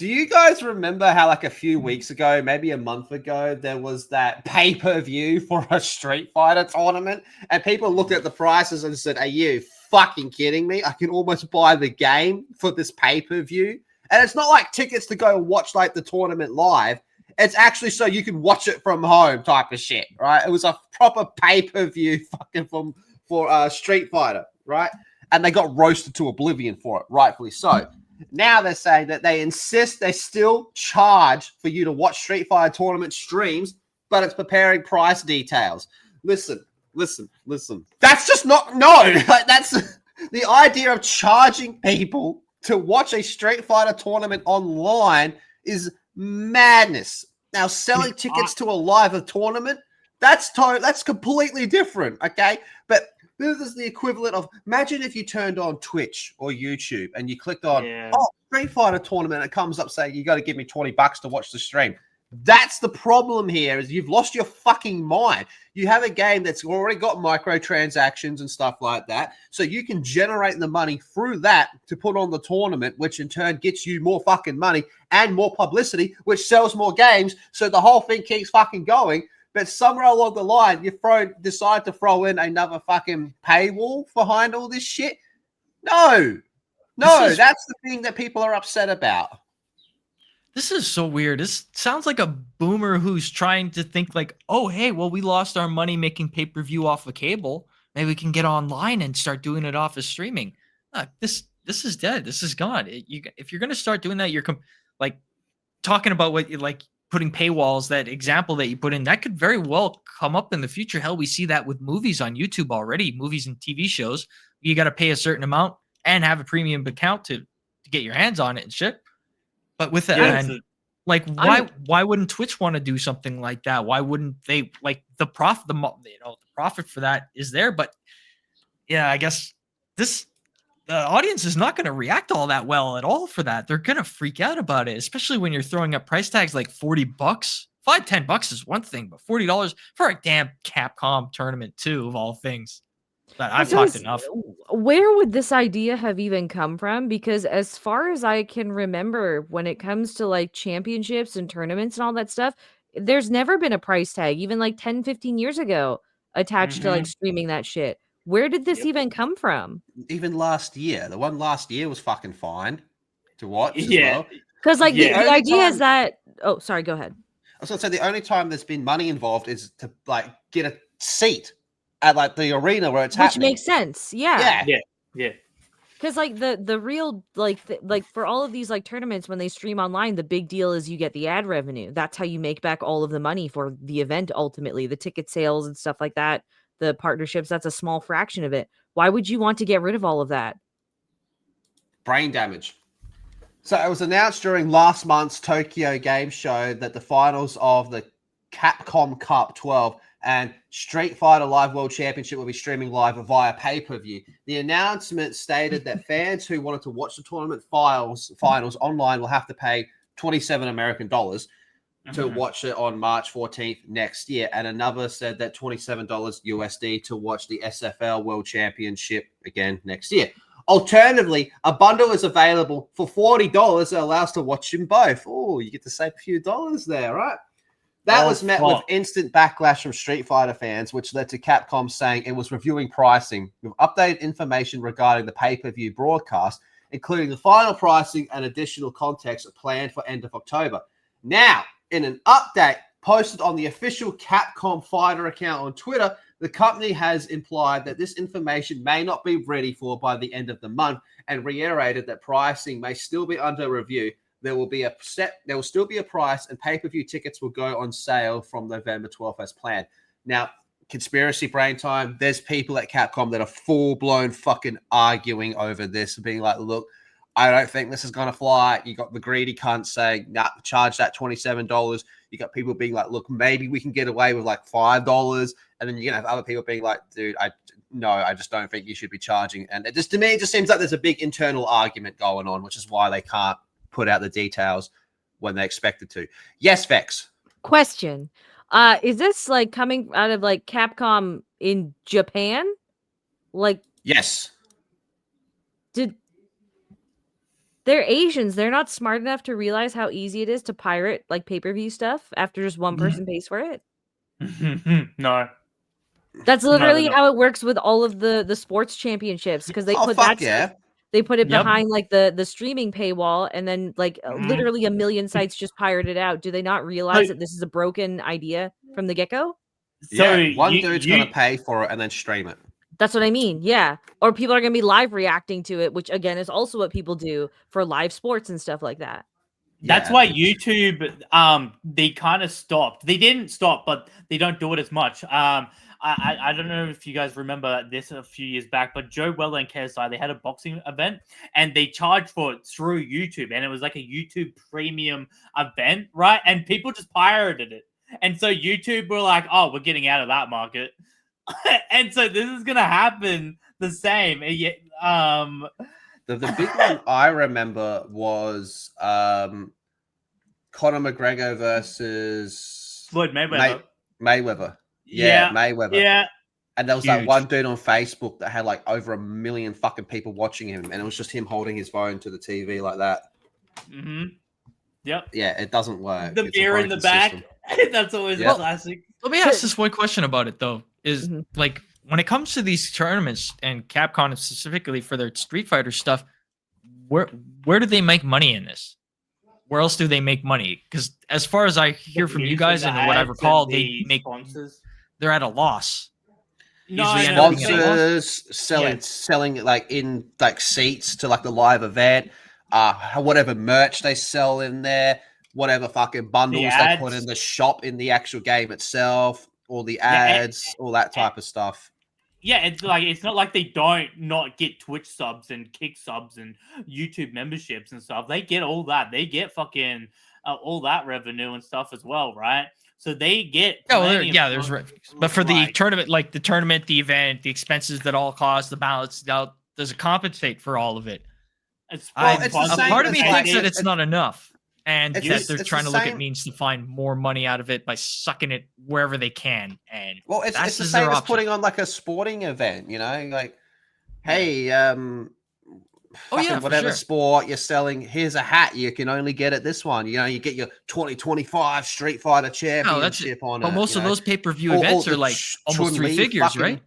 Do you guys remember how like a few weeks ago, maybe a month ago, there was that pay-per-view for a Street Fighter tournament, and people looked at the prices and said, "Are you fucking kidding me? I can almost buy the game for this pay-per-view." And it's not like tickets to go watch like the tournament live. It's actually so you can watch it from home type of shit, right? It was a proper pay-per-view fucking for Street Fighter, right? And they got roasted to oblivion for it, rightfully so. Now they're saying that they insist they still charge for you to watch Street Fighter tournament streams, but it's preparing price details. Listen. That's just not, no. Like, that's the idea of charging people to watch a Street Fighter tournament online is madness. Now, selling tickets to a live tournament, that's completely different, okay? But this is the equivalent of, imagine if you turned on Twitch or YouTube and you clicked on, Street Fighter tournament, and it comes up saying you got to give me $20 to watch the stream. That's the problem here, is you've lost your fucking mind. You have a game that's already got microtransactions and stuff like that, so you can generate the money through that to put on the tournament, which in turn gets you more fucking money and more publicity, which sells more games, so the whole thing keeps fucking going. But somewhere along the line, you decide to throw in another fucking paywall behind all this shit. No, that's the thing that people are upset about. This is so weird. This sounds like a boomer who's trying to think like, oh, hey, well, we lost our money making pay-per-view off of cable. Maybe we can get online and start doing it off of streaming. This is dead. This is gone. If you're going to start doing that, you're like talking about what you like, putting paywalls, that example that you put in, that could very well come up in the future. Hell, we see that with movies on YouTube already, movies and TV shows. You got to pay a certain amount and have a premium account to get your hands on it and shit. But with it, why wouldn't Twitch want to do something like that? Why wouldn't they, like, the profit for that is there? But yeah, I guess the audience is not going to react all that well at all for that. They're going to freak out about it, especially when you're throwing up price tags like $40. $5-10 is one thing, but $40 for a damn Capcom tournament too, of all things. But I've talked enough. Where would this idea have even come from? Because as far as I can remember, when it comes to like championships and tournaments and all that stuff, there's never been a price tag, even like 10, 15 years ago, attached to like streaming that shit. Where did this even come from? Even last year, the one last year was fucking fine to watch as well. Because like the idea is that, oh, sorry, go ahead. I was going to say the only time there's been money involved is to like get a seat at like the arena where it's happening. Which makes sense. Yeah. Because like the real like for all of these like tournaments, when they stream online, the big deal is you get the ad revenue. That's how you make back all of the money for the event. Ultimately, the ticket sales and stuff like that, the partnerships, that's a small fraction of it. Why would you want to get rid of all of that? Brain damage. So it was announced during last month's Tokyo Game Show that the finals of the Capcom Cup 12 and Street Fighter Live World Championship will be streaming live via pay-per-view. The announcement stated that fans who wanted to watch the tournament finals online will have to pay $27 American to watch it on March 14th next year. And another said that $27 USD to watch the SFL World Championship again next year. Alternatively, a bundle is available for $40 that allows to watch them both. Oh, you get to save a few dollars there, right? That was met with instant backlash from Street Fighter fans, which led to Capcom saying it was reviewing pricing with updated information regarding the pay-per-view broadcast, including the final pricing and additional context planned for end of October. Now, in an update posted on the official Capcom Fighter account on Twitter, the company has implied that this information may not be ready for by the end of the month and reiterated that pricing may still be under review. There will still be a price, and pay-per-view tickets will go on sale from November 12th as planned. Now, conspiracy brain time, there's people at Capcom that are full-blown fucking arguing over this, being like, look, I don't think this is going to fly. You got the greedy cunts saying, nah, charge that $27. You got people being like, look, maybe we can get away with like $5. And then you're going to have other people being like, dude, I just don't think you should be charging. And it just, to me, it just seems like there's a big internal argument going on, which is why they can't put out the details when they expected to. Yes, Vex. Question. Is this like coming out of like Capcom in Japan? Like, yes. Did They're Asians. They're not smart enough to realize how easy it is to pirate like pay-per-view stuff after just one person pays for it. No. That's literally how it works with all of the sports championships, because they put that stuff, they put it behind like the streaming paywall, and then like literally a million sites just pirate it out. Do they not realize that this is a broken idea from the get-go? So one dude's gonna pay for it and then stream it. That's what I mean. Yeah. Or people are going to be live reacting to it, which again is also what people do for live sports and stuff like that. That's why YouTube, they kind of stopped. They didn't stop, but they don't do it as much. I don't know if you guys remember this a few years back, but Joe Weller and KSI, they had a boxing event and they charged for it through YouTube, and it was like a YouTube premium event, right? And people just pirated it. And so YouTube were like, oh, we're getting out of that market. And so this is gonna happen the same. The big one I remember was Conor McGregor versus Floyd Mayweather. Mayweather. Yeah, Mayweather. Yeah. And there was that one dude on Facebook that had like over 1 million fucking people watching him, and it was just him holding his phone to the TV like that. Yep. Yeah, it doesn't work. The beer in the back. That's always a classic. Let me ask this one question about it though. Is like when it comes to these tournaments and Capcom specifically for their Street Fighter stuff, where do they make money in this? Where else do they make money? Because as far as I hear from you guys and what I recall, they make sponsors. They're at a loss. Sponsors selling like in like seats to like the live event, whatever merch they sell in there, whatever fucking bundles they put in the shop in the actual game itself. All the ads, all that type of stuff. Yeah, it's like it's not like they don't not get Twitch subs and Kick subs and YouTube memberships and stuff. They get all that. They get fucking all that revenue and stuff as well, right? So they get there's but for the tournament, like the tournament, the event, the expenses that all cost, the ballots, does it compensate for all of it? A part of me thinks that it's not enough. And that they're trying to look at means to find more money out of it by sucking it wherever they can. And it's the same as putting on like a sporting event, you know, like, hey, whatever sport you're selling, here's a hat. You can only get at this one. You know, you get your 2025 Street Fighter Championship on it. But most of those pay-per-view events are like almost three figures, right?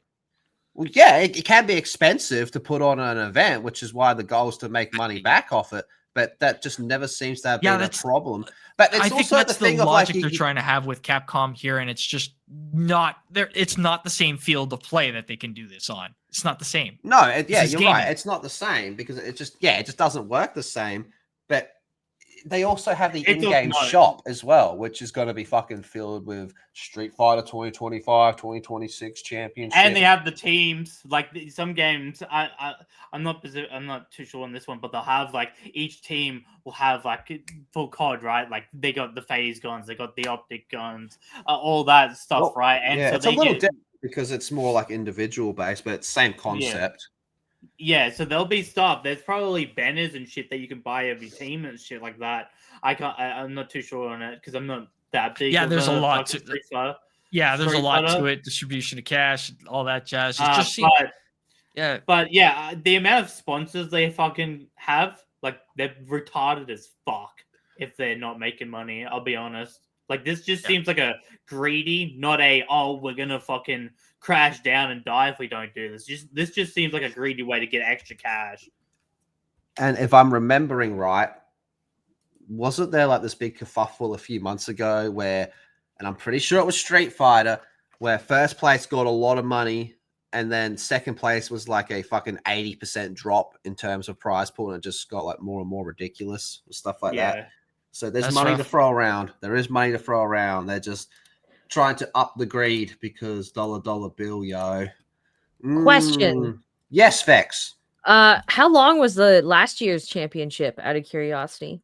Well, yeah, it can be expensive to put on an event, which is why the goal is to make money back off it. But that just never seems to have been a problem. But I think that's the logic they're trying to have with Capcom here, and it's just not there. It's not the same field of play that they can do this on. It's not the same. No, you're right. It's not the same because it just doesn't work the same. But they also have the in-game shop as well, which is going to be fucking filled with Street Fighter 2025, 2026 championship. And they have the teams. Like some games, I'm not too sure on this one, but they'll have like each team will have like full COD, right? Like they got the phase guns, they got the optic guns, all that stuff, right? And so it's a little different because it's more like individual based, but it's same concept. Yeah, so there'll be stuff. There's probably banners and shit that you can buy every team and shit like that. I'm not too sure on it because I'm not that big. Yeah, there's a lot to it. Yeah, there's a lot to it. Distribution of cash, all that jazz. It just seems, but the amount of sponsors they fucking have, like they're retarded as fuck if they're not making money. I'll be honest. Like this just seems like a greedy, not we're gonna fucking crash down and die if we don't do this. This just seems like a greedy way to get extra cash. And if I'm remembering right, wasn't there like this big kerfuffle a few months ago where, and I'm pretty sure it was Street Fighter, where first place got a lot of money and then second place was like a fucking 80% drop in terms of prize pool, and it just got like more and more ridiculous and stuff like that. So there's money to throw around. There is money to throw around. They're just trying to up the greed because dollar bill, yo. Question. Yes, Vex. How long was the last year's championship, out of curiosity?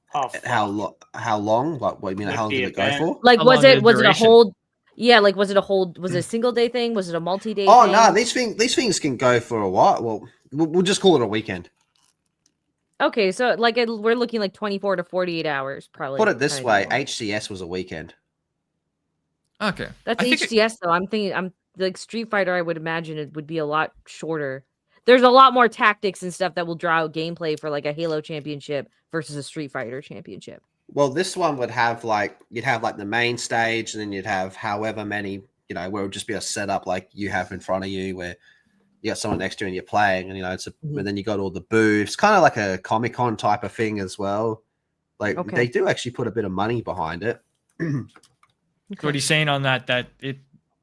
How long? Like, what you mean? How long did it go for? Like, was it a whole? Yeah, like was it a single day thing? Was it a multi-day thing? Oh no, these things can go for a while. Well, we'll just call it a weekend. Okay, so like we're looking like 24 to 48 hours, probably. Put it this way: HCS was a weekend. Okay, that's HCS though. I'm thinking, like Street Fighter. I would imagine it would be a lot shorter. there's a lot more tactics and stuff that will draw out gameplay for like a Halo championship versus a Street Fighter championship. Well, this one would have you'd have the main stage, and then you'd have however many, where it would just be a setup like you have in front of you, where you got someone next to you and you're playing, and but then you got all the booths, kind of like a Comic-Con type of thing as well. They do actually put a bit of money behind it. What he's saying on that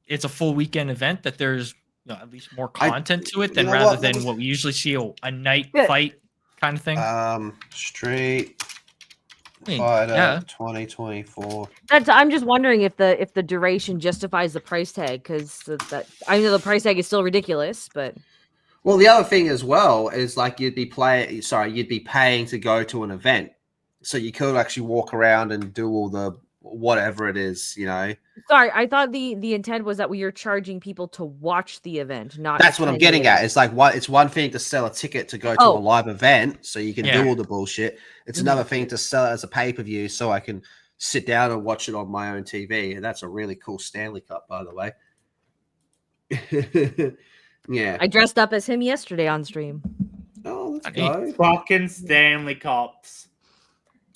it's a full weekend event, that there's at least more content to it than rather than what we usually see a night fight kind of thing. Street Fighter 2024. I'm just wondering if the duration justifies the price tag, because I know the price tag is still ridiculous, but well, the other thing as well is you'd be paying to go to an event, so you could actually walk around and do all the whatever it is, Sorry, I thought the intent was that we are charging people to watch the event, not. That's what I'm getting at. It's it's one thing to sell a ticket to go to a live event, so you can do all the bullshit. It's another thing to sell it as a pay-per-view, so I can sit down and watch it on my own TV. And that's a really cool Stanley Cup, by the way. Yeah, I dressed up as him yesterday on stream. Oh, let's go. Fucking Stanley Cups.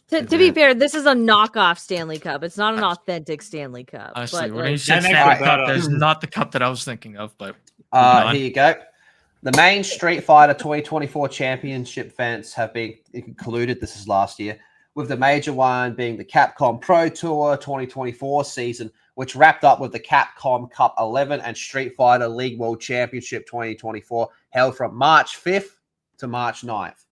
To be fair, this is a knockoff Stanley Cup. It's not an authentic Stanley Cup. Honestly, but when you said Stanley Cup, that's not the cup that I was thinking of. But here you go. The main Street Fighter 2024 championship events have been concluded. This is last year, with the major one being the Capcom Pro Tour 2024 season, which wrapped up with the Capcom Cup 11 and Street Fighter League World Championship 2024, held from March 5th to March 9th.